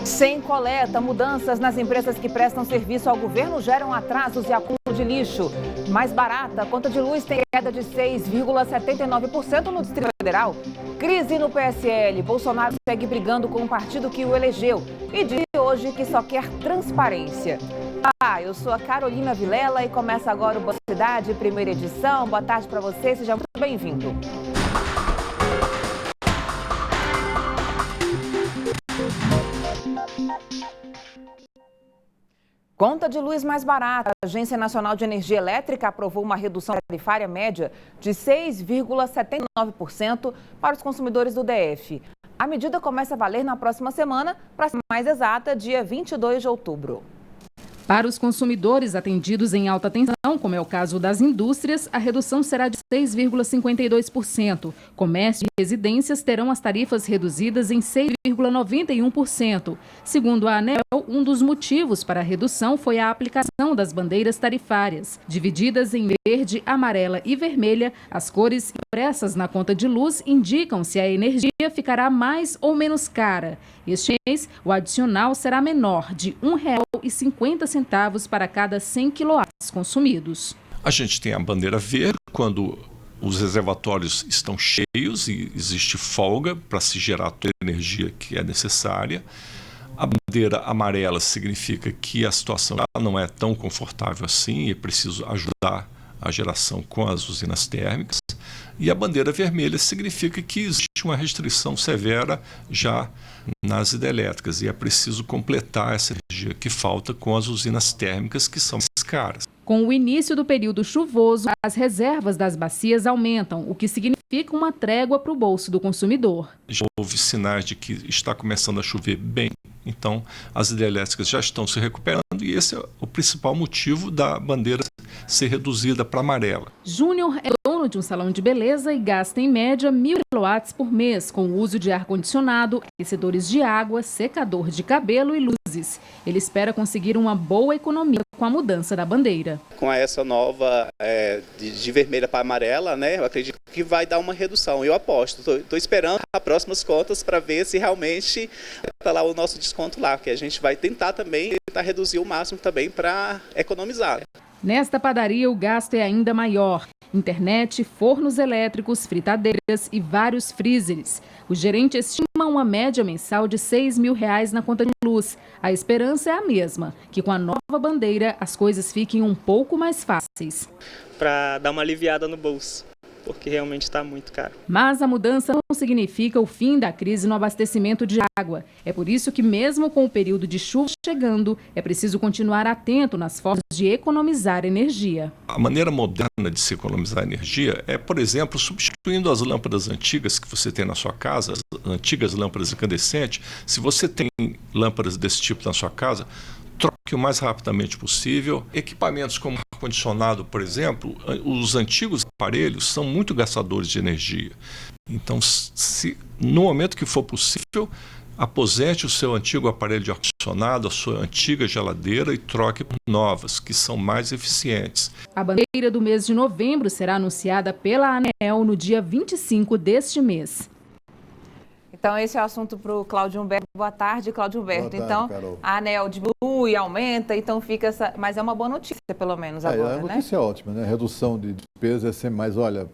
Sem coleta, mudanças nas empresas que prestam serviço ao governo geram atrasos e acúmulo de lixo. Mais barata, a conta de luz tem queda de 6,79% no Distrito Federal. Crise no PSL. Bolsonaro segue brigando com o partido que o elegeu e diz hoje que só quer transparência. Eu sou a Carolina Vilela e começa agora o Boa Cidade, primeira edição. Boa tarde para você, seja muito bem-vindo. Conta de luz mais barata. A Agência Nacional de Energia Elétrica aprovou uma redução tarifária média de 6,79% para os consumidores do DF. A medida começa a valer na próxima semana, para ser mais exata, dia 22 de outubro. Para os consumidores atendidos em alta tensão, como é o caso das indústrias, a redução será de 6,52%. Comércio e residências terão as tarifas reduzidas em 6,91%. Segundo a ANEEL, um dos motivos para a redução foi a aplicação das bandeiras tarifárias. Divididas em verde, amarela e vermelha, as cores impressas na conta de luz indicam se a energia ficará mais ou menos cara. Este mês, o adicional será menor, de R$ 1,50 para cada 100 kW consumidos. A gente tem a bandeira verde, quando os reservatórios estão cheios e existe folga para se gerar toda a energia que é necessária. A bandeira amarela significa que a situação não é tão confortável assim e é preciso ajudar a geração com as usinas térmicas. E a bandeira vermelha significa que existe uma restrição severa já nas hidrelétricas e é preciso completar essa energia que falta com as usinas térmicas, que são mais caras. Com o início do período chuvoso, as reservas das bacias aumentam, o que significa uma trégua para o bolso do consumidor. Já houve sinais de que está começando a chover bem, então as hidrelétricas já estão se recuperando e esse é o principal motivo da bandeira ser reduzida para amarela. Júnior é dono de um salão de beleza e gasta em média 1.000 kW por mês com o uso de ar-condicionado, aquecedores de água, secador de cabelo e luzes. Ele espera conseguir uma boa economia com a mudança da bandeira. Com essa nova de vermelha para amarela, né, eu acredito que vai dar uma redução. Eu aposto, estou esperando as próximas contas para ver se realmente está lá o nosso desconto lá, que a gente vai tentar reduzir o máximo também para economizar. Nesta padaria, o gasto é ainda maior. Internet, fornos elétricos, fritadeiras e vários freezers. O gerente estima uma média mensal de R$ 6.000 na conta de luz. A esperança é a mesma, que com a nova bandeira as coisas fiquem um pouco mais fáceis. Para dar uma aliviada no bolso, porque realmente está muito caro. Mas a mudança não significa o fim da crise no abastecimento de água. É por isso que, mesmo com o período de chuva chegando, é preciso continuar atento nas formas de economizar energia. A maneira moderna de se economizar energia é, por exemplo, substituindo as lâmpadas antigas que você tem na sua casa, as antigas lâmpadas incandescentes. Se você tem lâmpadas desse tipo na sua casa, troque o mais rapidamente possível. Equipamentos como ar-condicionado, por exemplo, os antigos aparelhos são muito gastadores de energia. Então, se no momento que for possível, aposente o seu antigo aparelho de ar-condicionado, a sua antiga geladeira e troque por novas, que são mais eficientes. A bandeira do mês de novembro será anunciada pela ANEEL no dia 25 deste mês. Então, esse é o assunto para o Cláudio Humberto. Boa tarde, Cláudio Humberto. Boa tarde, então, Carol. A ANEEL diminui, aumenta, então fica essa... Mas é uma boa notícia, pelo menos, agora, A notícia é ótima, né? Redução de despesas é sempre mais... Olha,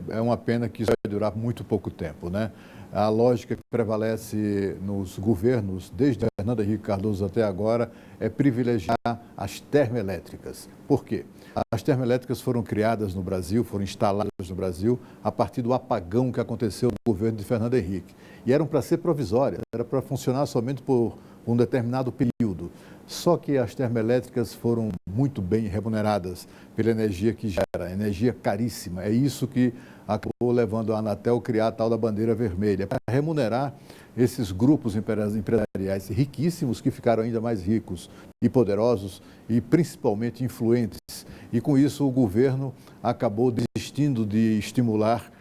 é uma pena que isso vai durar muito pouco tempo, né? A lógica que prevalece nos governos, desde Fernando Henrique Cardoso até agora, é privilegiar as termoelétricas. Por quê? As termoelétricas foram criadas no Brasil, foram instaladas no Brasil a partir do apagão que aconteceu no governo de Fernando Henrique. E eram para ser provisórias, era para funcionar somente por um determinado período. Só que as termoelétricas foram muito bem remuneradas pela energia que gera, energia caríssima. É isso que acabou levando a Anatel a criar a tal da bandeira vermelha, para remunerar esses grupos empresariais riquíssimos que ficaram ainda mais ricos e poderosos e principalmente influentes. E com isso o governo acabou desistindo de estimular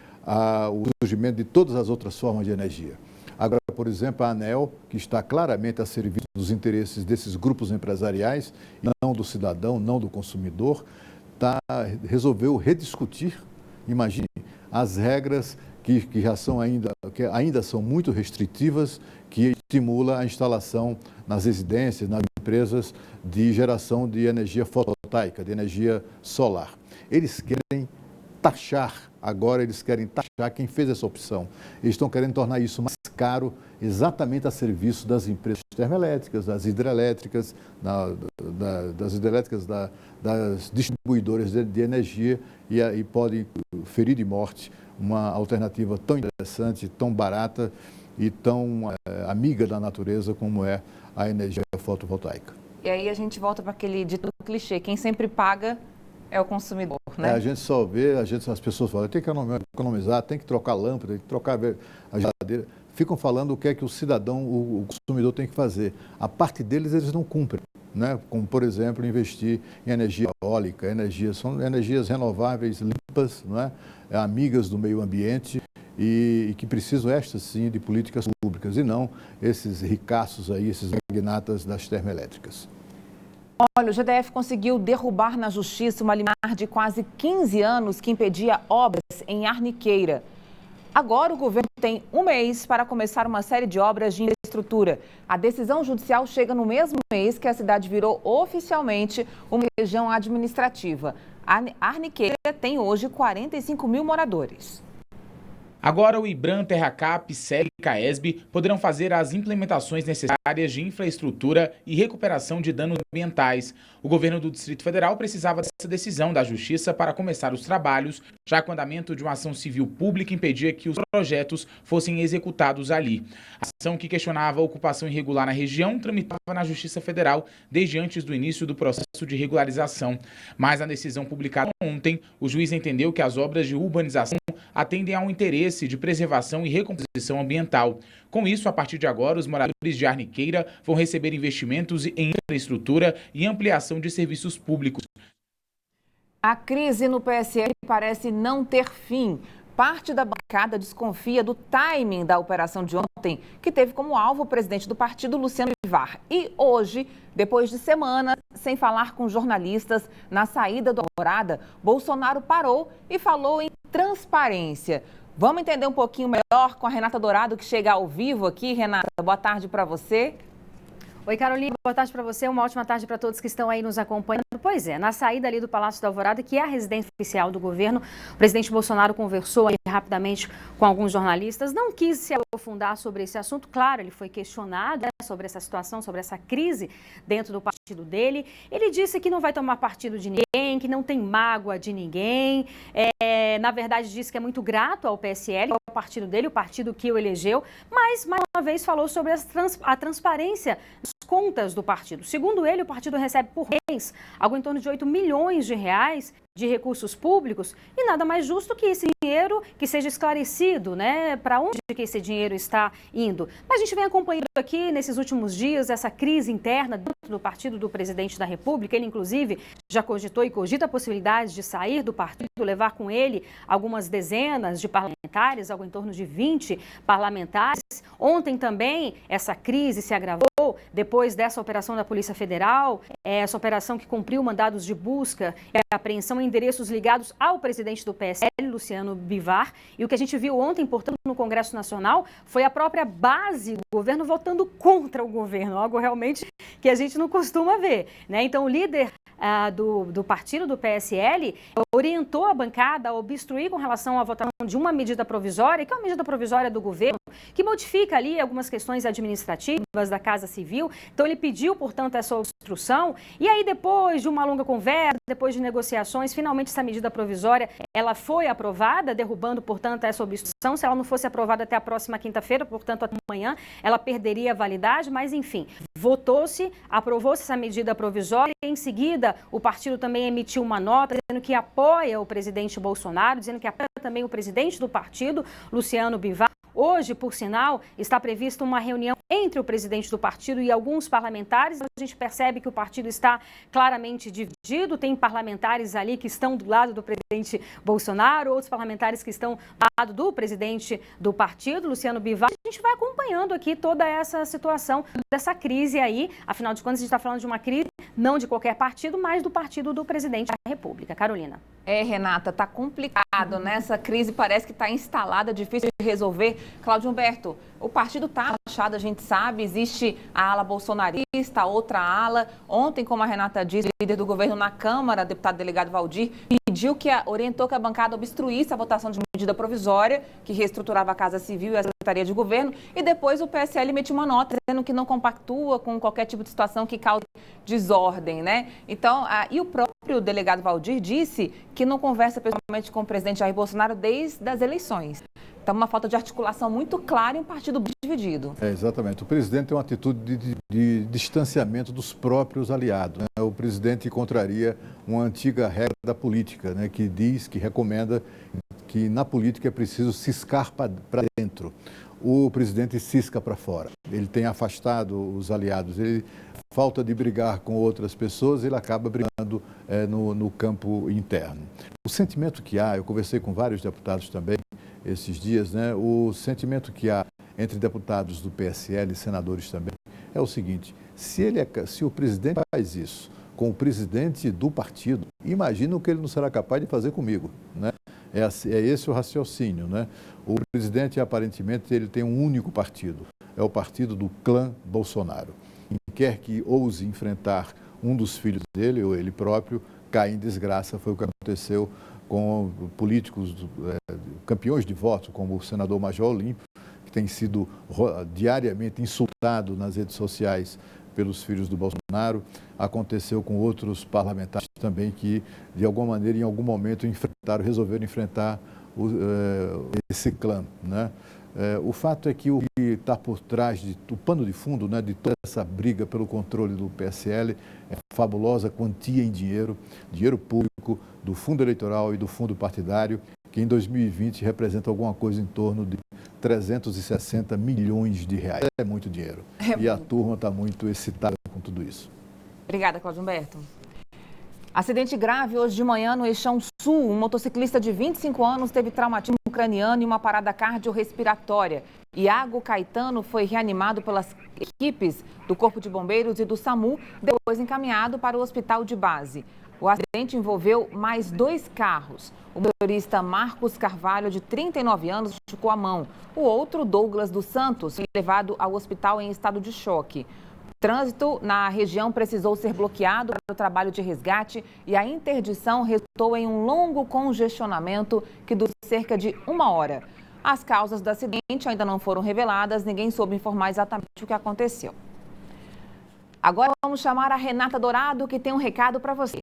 o surgimento de todas as outras formas de energia. Agora, por exemplo, a ANEEL, que está claramente a serviço dos interesses desses grupos empresariais, e não do cidadão, não do consumidor, resolveu rediscutir, imagine, as regras que ainda são muito restritivas, que estimula a instalação nas residências, nas empresas de geração de energia fotovoltaica, de energia solar. Eles querem taxar quem fez essa opção. Eles estão querendo tornar isso mais caro, exatamente a serviço das empresas termoelétricas, das hidrelétricas, das distribuidoras de energia, e pode ferir de morte uma alternativa tão interessante, tão barata e tão amiga da natureza como é a energia fotovoltaica. E aí a gente volta para aquele dito clichê, quem sempre paga é o consumidor, né? A gente só vê, as pessoas falam, tem que economizar, tem que trocar lâmpada, tem que trocar a geladeira. Ficam falando o que é que o cidadão, o consumidor tem que fazer. A parte deles, eles não cumprem, né? Como, por exemplo, investir em energia eólica, são energias renováveis, limpas, não é? Amigas do meio ambiente e que precisam, estas sim, de políticas públicas e não esses ricaços aí, esses magnatas das termoelétricas. Olha, o GDF conseguiu derrubar na justiça uma liminar de quase 15 anos que impedia obras em Arniqueira. Agora o governo tem um mês para começar uma série de obras de infraestrutura. A decisão judicial chega no mesmo mês que a cidade virou oficialmente uma região administrativa. A Arniqueira tem hoje 45 mil moradores. Agora o IBRAM, Terracap, SEG e CAESB poderão fazer as implementações necessárias de infraestrutura e recuperação de danos ambientais. O governo do Distrito Federal precisava dessa decisão da Justiça para começar os trabalhos, já que o andamento de uma ação civil pública impedia que os projetos fossem executados ali. A ação que questionava a ocupação irregular na região tramitava na Justiça Federal desde antes do início do processo de regularização. Mas na decisão publicada ontem, o juiz entendeu que as obras de urbanização atendem a um interesse de preservação e recomposição ambiental. Com isso, a partir de agora, os moradores de Arniqueira vão receber investimentos em infraestrutura e ampliação de serviços públicos. A crise no PSL parece não ter fim. Parte da bancada desconfia do timing da operação de ontem, que teve como alvo o presidente do partido, Luciano Bivar. E hoje, depois de semanas sem falar com jornalistas na saída do Alvorada, Bolsonaro parou e falou em transparência. Vamos entender um pouquinho melhor com a Renata Dourado, que chega ao vivo aqui. Renata, boa tarde para você. Oi, Carolina, boa tarde para você, uma ótima tarde para todos que estão aí nos acompanhando. Pois é, na saída ali do Palácio da Alvorada, que é a residência oficial do governo, o presidente Bolsonaro conversou aí rapidamente com alguns jornalistas, não quis se aprofundar sobre esse assunto. Claro, ele foi questionado sobre essa situação, sobre essa crise dentro do partido dele. Ele disse que não vai tomar partido de ninguém, que não tem mágoa de ninguém. Na verdade, disse que é muito grato ao PSL, ao partido dele, o partido que o elegeu, mas mais uma vez falou sobre a transparência das contas do partido. Segundo ele, o partido recebe por mês algo em torno de 8 milhões de reais de recursos públicos e nada mais justo que esse dinheiro que seja esclarecido, né, para onde que esse dinheiro está indo. Mas a gente vem acompanhando aqui nesses últimos dias essa crise interna dentro do partido do presidente da República. Ele, inclusive, já cogitou e cogita a possibilidade de sair do partido, levar com ele algumas dezenas de parlamentares, algo em torno de 20 parlamentares. Ontem também essa crise se agravou depois dessa operação da Polícia Federal, essa operação que cumpriu mandados de busca e apreensão em endereços ligados ao presidente do PSL, Luciano Bivar. E o que a gente viu ontem, portanto, no Congresso Nacional, foi a própria base do governo votando contra o governo, algo realmente que a gente não costuma ver, né? Então, o líder do partido do PSL orientou a bancada a obstruir com relação à votação de uma medida provisória, que é uma medida provisória do governo, que modifica ali algumas questões administrativas da Casa Civil. Então, ele pediu, portanto, essa obstrução. E aí, depois de uma longa conversa, depois de negociações, finalmente essa medida provisória ela foi aprovada, derrubando, portanto, essa obstrução. Se ela não fosse aprovada até a próxima quinta-feira, portanto, até amanhã, ela perderia a validade. Mas, enfim, votou-se, aprovou-se essa medida provisória. Em seguida, o partido também emitiu uma nota dizendo que apoia o presidente Bolsonaro, dizendo que apoia também o presidente do partido, Luciano Bivar. Hoje, por sinal, está prevista uma reunião entre o presidente do partido e alguns parlamentares. A gente percebe que o partido está claramente dividido. Tem parlamentares ali que estão do lado do presidente Bolsonaro, outros parlamentares que estão do lado do presidente do partido, Luciano Bivar. A gente vai acompanhando aqui toda essa situação dessa crise aí. Afinal de contas, a gente está falando de uma crise não de qualquer partido, mas do partido do presidente da República. Carolina. Renata, tá complicado, né? Essa crise parece que está instalada, difícil de resolver. Cláudio Humberto, o partido está rachado, a gente sabe, existe a ala bolsonarista, a outra ala. Ontem, como a Renata disse, o líder do governo na Câmara, deputado delegado Valdir, orientou que a bancada obstruísse a votação de medida provisória, que reestruturava a Casa Civil e a Secretaria de Governo, e depois o PSL emitiu uma nota dizendo que não compactua com qualquer tipo de situação que cause desordem, né? Então, e o próprio delegado Valdir disse que não conversa pessoalmente com o presidente Jair Bolsonaro desde as eleições. Então, uma falta de articulação muito clara em um partido dividido. Exatamente. O presidente tem uma atitude de distanciamento dos próprios aliados, né? O presidente contraria uma antiga regra da política, né, que recomenda que na política é preciso ciscar para dentro. O presidente cisca para fora. Ele tem afastado os aliados. Falta de brigar com outras pessoas, ele acaba brigando no campo interno. O sentimento que há, eu conversei com vários deputados também esses dias, né? O sentimento que há entre deputados do PSL e senadores também é o seguinte: se o presidente faz isso com o presidente do partido, imagina o que ele não será capaz de fazer comigo, né? É esse o raciocínio, né? O presidente, aparentemente, ele tem um único partido, é o partido do clã Bolsonaro. E quer que ouse enfrentar um dos filhos dele, ou ele próprio, cai em desgraça. Foi o que aconteceu com políticos campeões de voto, como o senador Major Olímpio, que tem sido diariamente insultado nas redes sociais pelos filhos do Bolsonaro. Aconteceu com outros parlamentares também que, de alguma maneira, em algum momento, resolveram enfrentar esse clã, né? O fato é que o que está por trás do pano de fundo, né, de toda essa briga pelo controle do PSL é a fabulosa quantia em dinheiro público do fundo eleitoral e do fundo partidário, que em 2020 representa alguma coisa em torno de 360 milhões de reais. É muito dinheiro. E a turma está muito excitada com tudo isso. Obrigada, Cláudio Humberto. Acidente grave hoje de manhã no Eixão Sul. Um motociclista de 25 anos teve traumatismo craniano e uma parada cardiorrespiratória. Iago Caetano foi reanimado pelas equipes do Corpo de Bombeiros e do SAMU, depois encaminhado para o hospital de base. O acidente envolveu mais 2 carros. O motorista Marcos Carvalho, de 39 anos, machucou a mão. O outro, Douglas dos Santos, foi levado ao hospital em estado de choque. O trânsito na região precisou ser bloqueado para o trabalho de resgate e a interdição resultou em um longo congestionamento que durou cerca de 1 hora. As causas do acidente ainda não foram reveladas, ninguém soube informar exatamente o que aconteceu. Agora vamos chamar a Renata Dourado, que tem um recado para você.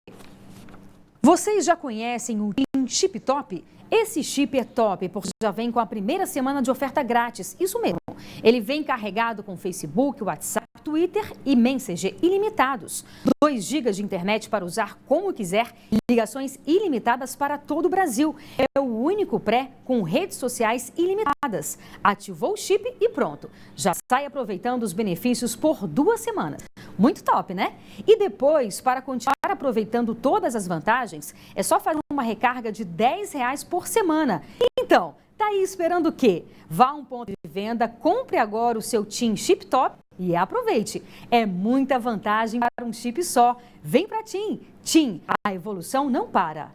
Vocês já conhecem o TIM Chip Top? Esse chip é top porque já vem com a primeira semana de oferta grátis, isso mesmo. Ele vem carregado com Facebook, WhatsApp, Twitter e Messenger ilimitados. 2 GB de internet para usar como quiser e ligações ilimitadas para todo o Brasil. É o único pré com redes sociais ilimitadas. Ativou o chip e pronto. Já sai aproveitando os benefícios por 2 semanas. Muito top, né? E depois, para continuar aproveitando todas as vantagens, é só fazer uma recarga de R$10 por semana. Então, tá aí esperando o quê? Vá a um ponto de venda, compre agora o seu TIM Chip Top e aproveite. É muita vantagem para um chip só. Vem para TIM. TIM, a evolução não para.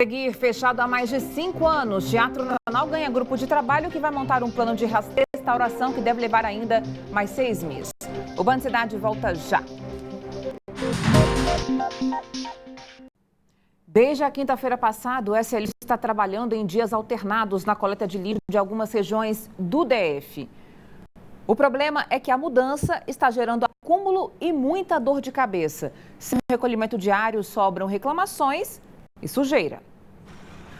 Seguir fechado há mais de 5 anos, Teatro Nacional ganha grupo de trabalho que vai montar um plano de restauração que deve levar ainda mais 6 meses. O Band Cidade volta já. Desde a quinta-feira passada, o SLU está trabalhando em dias alternados na coleta de lixo de algumas regiões do DF. O problema é que a mudança está gerando acúmulo e muita dor de cabeça. Sem recolhimento diário, sobram reclamações e sujeira.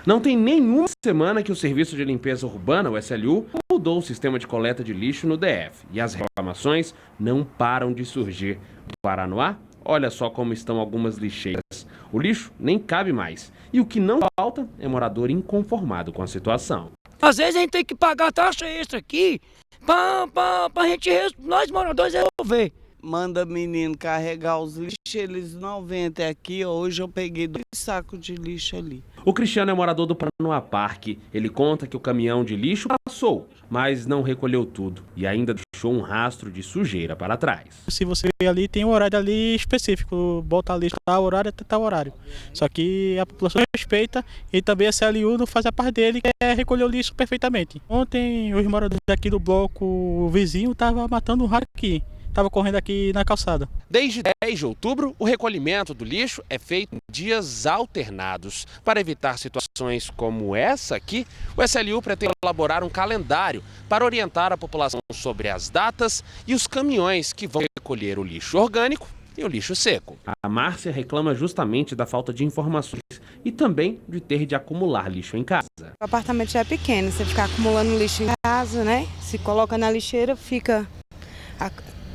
Não tem nenhuma semana que o Serviço de Limpeza Urbana, o SLU, mudou o sistema de coleta de lixo no DF. E as reclamações não param de surgir. No Paranoá, olha só como estão algumas lixeiras. O lixo nem cabe mais. E o que não falta é morador inconformado com a situação. Às vezes a gente tem que pagar taxa extra aqui pra gente, nós moradores, resolver. Manda menino carregar os lixos, eles não vêm até aqui. Hoje eu peguei 2 sacos de lixo ali. O Cristiano é morador do Paranoá Parque. Ele conta que o caminhão de lixo passou, mas não recolheu tudo. E ainda deixou deixou um rastro de sujeira para trás. Se você ver ali, tem um horário ali específico, bota ali tal horário até tal horário. Só que a população respeita e também a CLU não faz a parte dele, que é recolher o lixo perfeitamente. Ontem, os moradores aqui do bloco vizinho estavam matando um rato aqui. Estava correndo aqui na calçada. Desde 10 de outubro, o recolhimento do lixo é feito em dias alternados. Para evitar situações como essa aqui, o SLU pretende elaborar um calendário para orientar a população sobre as datas e os caminhões que vão recolher o lixo orgânico e o lixo seco. A Márcia reclama justamente da falta de informações e também de ter de acumular lixo em casa. O apartamento já é pequeno, você ficar acumulando lixo em casa, né? Se coloca na lixeira,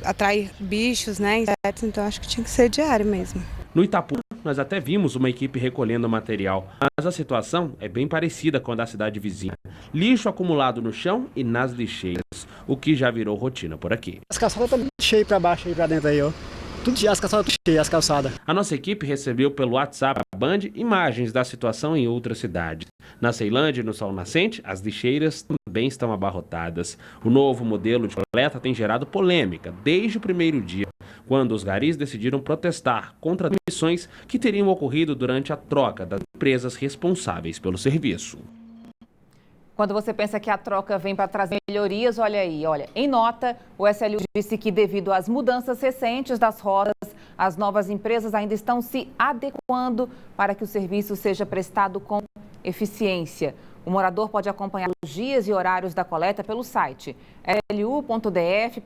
atrai bichos, né, insetos, então acho que tinha que ser diário mesmo. No Itapu, nós até vimos uma equipe recolhendo material, mas a situação é bem parecida com a da cidade vizinha. Lixo acumulado no chão e nas lixeiras, o que já virou rotina por aqui. As calçadas estão cheias para baixo e para dentro aí, ó. Tudo dia, as calçadas estão cheias, as calçadas. A nossa equipe recebeu pelo WhatsApp da Band imagens da situação em outras cidades. Na Ceilândia e no Sol Nascente, as lixeiras também estão abarrotadas. O novo modelo de coleta tem gerado polêmica desde o primeiro dia, quando os garis decidiram protestar contra demissões que teriam ocorrido durante a troca das empresas responsáveis pelo serviço. Quando você pensa que a troca vem para trazer melhorias, olha aí, em nota, o SLU disse que devido às mudanças recentes das rotas, as novas empresas ainda estão se adequando para que o serviço seja prestado com eficiência. O morador pode acompanhar os dias e horários da coleta pelo site slu.df.gov.br.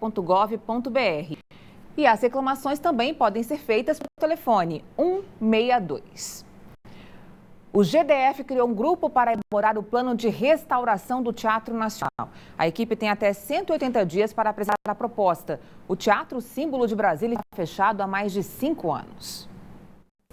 E as reclamações também podem ser feitas pelo telefone 162. O GDF criou um grupo para elaborar o plano de restauração do Teatro Nacional. A equipe tem até 180 dias para apresentar a proposta. O Teatro Símbolo de Brasília está fechado há mais de 5 anos.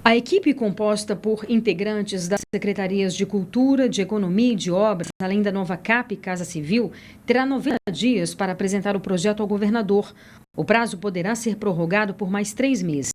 A equipe, composta por integrantes das Secretarias de Cultura, de Economia e de Obras, além da nova CAP e Casa Civil, terá 90 dias para apresentar o projeto ao governador. O prazo poderá ser prorrogado por mais 3 meses.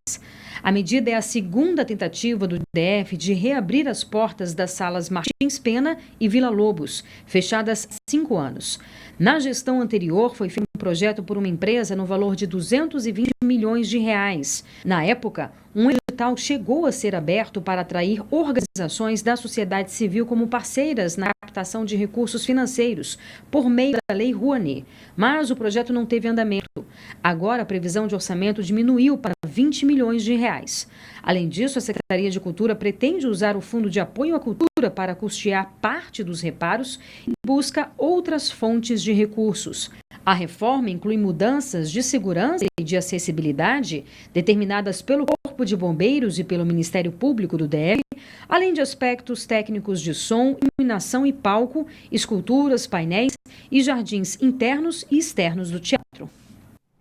A medida é a segunda tentativa do DF de reabrir as portas das salas Martins Pena e Vila Lobos, fechadas há 5 anos. Na gestão anterior, foi feito um projeto por uma empresa no valor de 220 milhões de reais. Na época, um edital chegou a ser aberto para atrair organizações da sociedade civil como parceiras na captação de recursos financeiros, por meio da Lei Rouanet. Mas o projeto não teve andamento. Agora, a previsão de orçamento diminuiu para 20 milhões de reais. Além disso, a Secretaria de Cultura pretende usar o Fundo de Apoio à Cultura para custear parte dos reparos e busca outras fontes de recursos. A reforma inclui mudanças de segurança e de acessibilidade determinadas pelo Corpo de Bombeiros e pelo Ministério Público do DF, além de aspectos técnicos de som, iluminação e palco, esculturas, painéis e jardins internos e externos do teatro.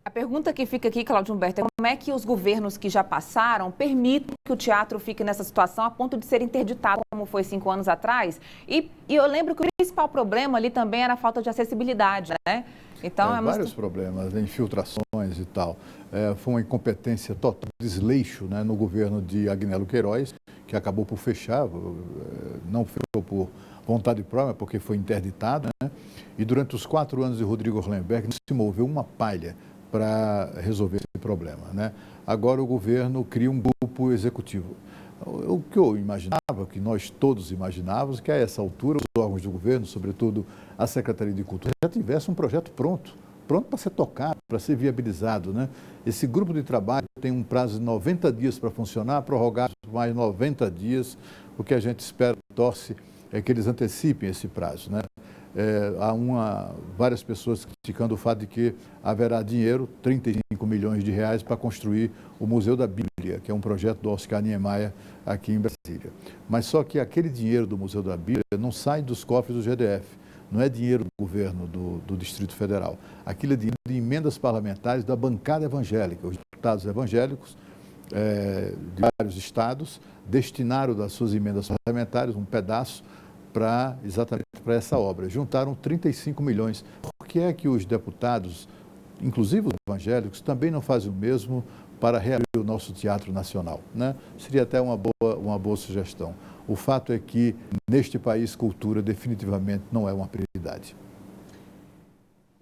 A pergunta que fica aqui, Cláudio Humberto, é como é que os governos que já passaram permitem que o teatro fique nessa situação a ponto de ser interditado, como foi 5 anos atrás? E eu lembro que o principal problema ali também era a falta de acessibilidade, né? Então, vários problemas, infiltrações e tal. Foi uma incompetência total, desleixo, né, no governo de Agnello Queiroz, que acabou por fechar, não fechou por vontade própria, porque foi interditado, né? E durante os 4 anos de Rodrigo Hollenberg não se moveu uma palha para resolver esse problema, né? Agora o governo cria um grupo executivo. O que eu imaginava, o que nós todos imaginávamos, que a essa altura os órgãos do governo, sobretudo a Secretaria de Cultura, já tivesse um projeto pronto para ser tocado, para ser viabilizado, né? Esse grupo de trabalho tem um prazo de 90 dias para funcionar, prorrogado por mais 90 dias. O que a gente espera, torce, é que eles antecipem esse prazo, né? Há várias pessoas criticando o fato de que haverá dinheiro, 35 milhões de reais, para construir o Museu da Bíblia, que é um projeto do Oscar Niemeyer aqui em Brasília. Mas só que aquele dinheiro do Museu da Bíblia não sai dos cofres do GDF, não é dinheiro do governo do Distrito Federal. Aquilo é dinheiro de emendas parlamentares da bancada evangélica. Os deputados evangélicos de vários estados destinaram das suas emendas parlamentares um pedaço exatamente para essa obra. Juntaram 35 milhões. Por que é que os deputados, inclusive os evangélicos, também não fazem o mesmo para reabrir o nosso Teatro Nacional, né? Seria até uma boa sugestão. O fato é que, neste país, cultura definitivamente não é uma prioridade.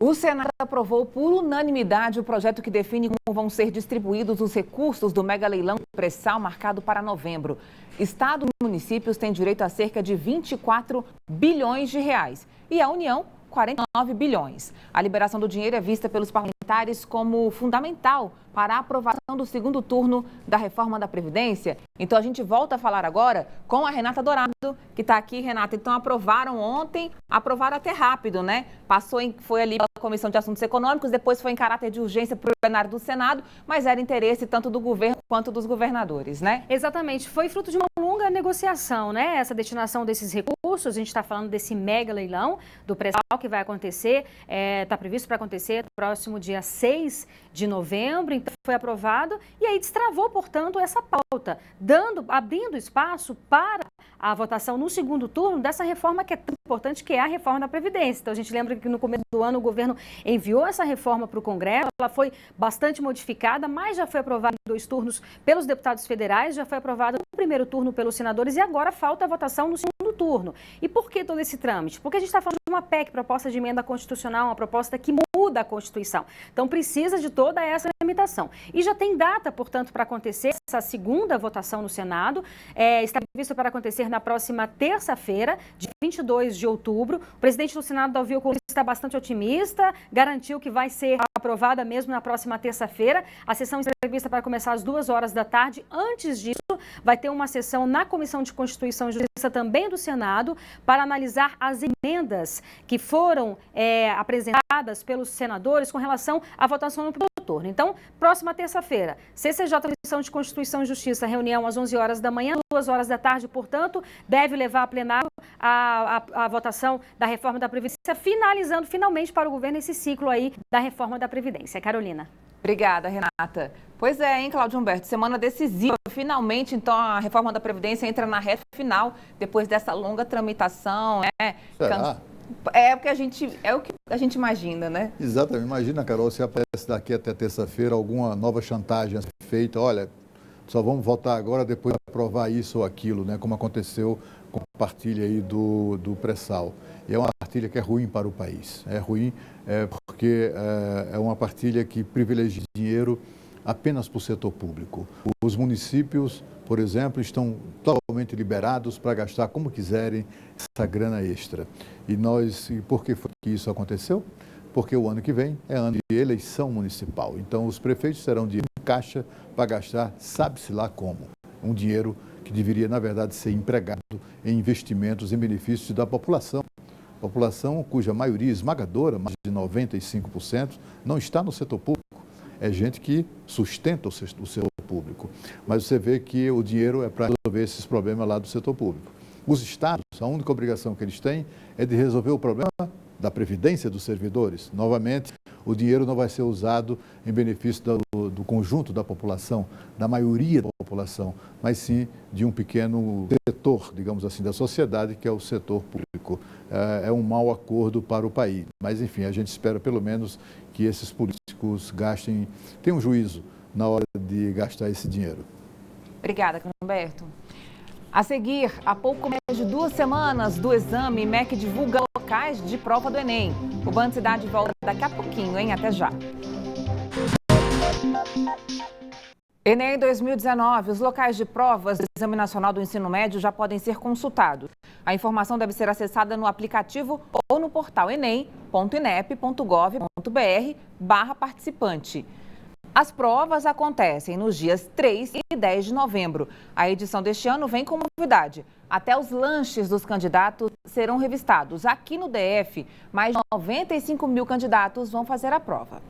O Senado aprovou por unanimidade o projeto que define como vão ser distribuídos os recursos do mega leilão pré-sal marcado para novembro. Estado e municípios têm direito a cerca de 24 bilhões de reais e a União 49 bilhões. A liberação do dinheiro é vista pelos parlamentares como fundamental para a aprovação do segundo turno da reforma da Previdência. Então a gente volta a falar agora com a Renata Dourado, que está aqui. Renata, então aprovaram ontem, aprovaram até rápido, né? Foi ali pela Comissão de Assuntos Econômicos, depois foi em caráter de urgência para o plenário do Senado, mas era interesse tanto do governo quanto dos governadores, né? Exatamente, foi fruto de uma longa negociação, né? Essa destinação desses recursos, a gente está falando desse mega leilão do pré-sal que vai acontecer, está previsto para acontecer no próximo dia 6 de novembro, então foi aprovado e aí destravou, portanto, essa pauta, abrindo espaço para a votação no segundo turno dessa reforma que é tão importante, que é a reforma da Previdência. Então a gente lembra que no começo do ano o governo enviou essa reforma para o Congresso, ela foi bastante modificada, mas já foi aprovada em 2 turnos pelos deputados federais, já foi aprovada no primeiro turno pelos senadores e agora falta a votação no segundo turno. E por que todo esse trâmite? Porque a gente está falando de uma PEC, proposta de emenda constitucional, uma proposta que muda a Constituição. Então precisa de toda essa limitação. E já tem data, portanto, para acontecer essa segunda votação no Senado. Está previsto para acontecer na próxima terça-feira, de 22 de outubro. O presidente do Senado, Davi Alcolumbre, está bastante otimista, garantiu que vai ser aprovada mesmo na próxima terça-feira. A sessão está prevista para começar às 2h da tarde. Antes disso, vai ter uma sessão na Comissão de Constituição e Justiça também do Senado para analisar as emendas que foram apresentadas pelos senadores com relação à votação no primeiro turno. Então, próxima terça-feira, CCJ, Comissão de Constituição e Justiça, reunião às 11h da manhã, 2h da tarde, portanto, deve levar a plenário a votação da reforma da Previdência, finalizando finalmente para o governo esse ciclo aí da reforma da Previdência. Carolina. Obrigada, Renata. Pois é, hein, Cláudio Humberto? Semana decisiva. Finalmente, então, a reforma da Previdência entra na reta final, depois dessa longa tramitação. Será? É o que a gente imagina, né? Exatamente. Imagina, Carol, se aparece daqui até terça-feira alguma nova chantagem feita. Olha, só vamos votar agora depois de aprovar isso ou aquilo, né? Como aconteceu com a partilha aí do pré-sal. E é uma partilha que é ruim para o país. É ruim porque é uma partilha que privilegia dinheiro apenas para o setor público. Os municípios, por exemplo, estão totalmente liberados para gastar como quiserem essa grana extra. E por que foi que isso aconteceu? Porque o ano que vem é ano de eleição municipal. Então, os prefeitos terão dinheiro em caixa para gastar, sabe-se lá como. Um dinheiro que deveria, na verdade, ser empregado em investimentos em benefício da população. População cuja maioria esmagadora, mais de 95%, não está no setor público. É gente que sustenta o setor público. Mas você vê que o dinheiro é para resolver esses problemas lá do setor público. Os estados, a única obrigação que eles têm é de resolver o problema da previdência dos servidores. Novamente, o dinheiro não vai ser usado em benefício do conjunto da população, da maioria da população, mas sim de um pequeno setor, digamos assim, da sociedade, que é o setor público. É um mau acordo para o país. Mas, enfim, a gente espera pelo menos que esses políticos tenham juízo na hora de gastar esse dinheiro. Obrigada, Humberto. A seguir, há pouco mais de 2 semanas do exame, MEC divulga locais de prova do Enem. O Band Cidade volta daqui a pouquinho, hein? Até já. Enem 2019, os locais de provas do Exame Nacional do Ensino Médio já podem ser consultados. A informação deve ser acessada no aplicativo ou no portal enem.inep.gov.br/participante. As provas acontecem nos dias 3 e 10 de novembro. A edição deste ano vem com novidade. Até os lanches dos candidatos serão revistados. Aqui no DF, mais de 95 mil candidatos vão fazer a prova.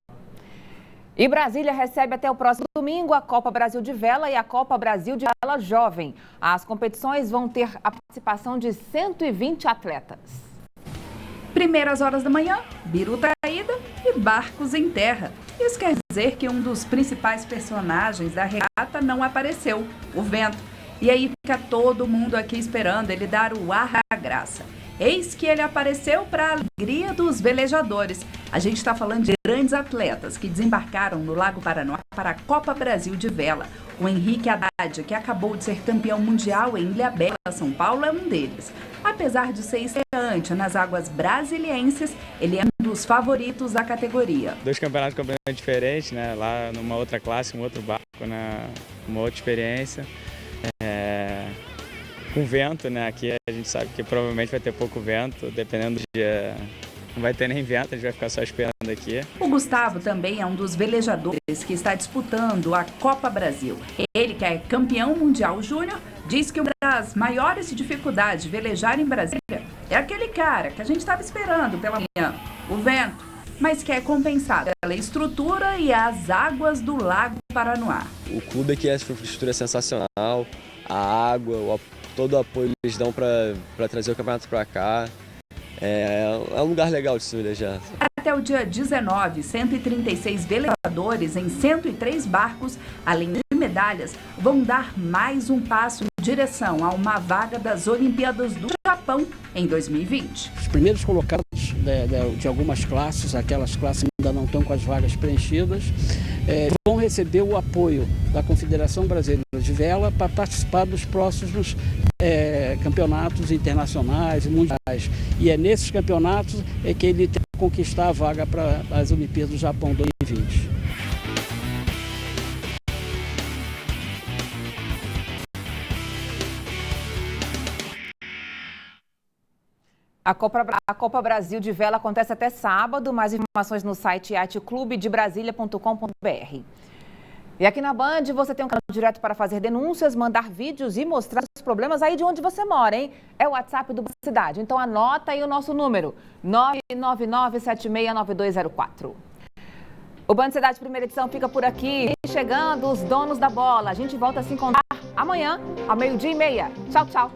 E Brasília recebe até o próximo domingo a Copa Brasil de Vela e a Copa Brasil de Vela Jovem. As competições vão ter a participação de 120 atletas. Primeiras horas da manhã, biruta caída e barcos em terra. Isso quer dizer que um dos principais personagens da regata não apareceu, o vento. E aí fica todo mundo aqui esperando ele dar o ar à graça. Eis que ele apareceu para a alegria dos velejadores. A gente está falando de grandes atletas que desembarcaram no Lago Paranoá para a Copa Brasil de Vela. O Henrique Haddad, que acabou de ser campeão mundial em Ilhabela, São Paulo, é um deles. Apesar de ser estreante nas águas brasilienses, ele é dos favoritos da categoria. Dois campeonatos completamente diferentes, né? Lá numa outra classe, um outro barco, uma outra experiência. Com vento, né? Aqui a gente sabe que provavelmente vai ter pouco vento, dependendo do dia. Não vai ter nem vento, a gente vai ficar só esperando aqui. O Gustavo também é um dos velejadores que está disputando a Copa Brasil. Ele, que é campeão mundial júnior, diz que uma das maiores dificuldades de velejar em Brasília é aquele cara que a gente estava esperando pela manhã, o vento, mas que é compensado pela estrutura e as águas do Lago Paranoá. O clube aqui, a infraestrutura é sensacional, a água, todo o apoio que eles dão para trazer o campeonato para cá. É um lugar legal de se velejar. Até o dia 19, 136 velejadores em 103 barcos, além de medalhas, vão dar mais um passo em direção a uma vaga das Olimpíadas do Japão em 2020. Os primeiros colocados de algumas classes, aquelas classes que ainda não estão com as vagas preenchidas, vão receber o apoio da Confederação Brasileira de Vela para participar dos próximos campeonatos internacionais e mundiais. E é nesses campeonatos que ele tem que conquistar a vaga para as Olimpíadas do Japão 2020. A Copa Brasil de Vela acontece até sábado. Mais informações no site iateclubedebrasilia.com.br. E aqui na Band você tem um canal direto para fazer denúncias, mandar vídeos e mostrar os problemas aí de onde você mora, hein? É o WhatsApp do Cidade. Então anota aí o nosso número, 999769204. O Band Cidade Primeira Edição fica por aqui. Chegando os donos da bola. A gente volta a se encontrar amanhã, ao 12:30. Tchau, tchau.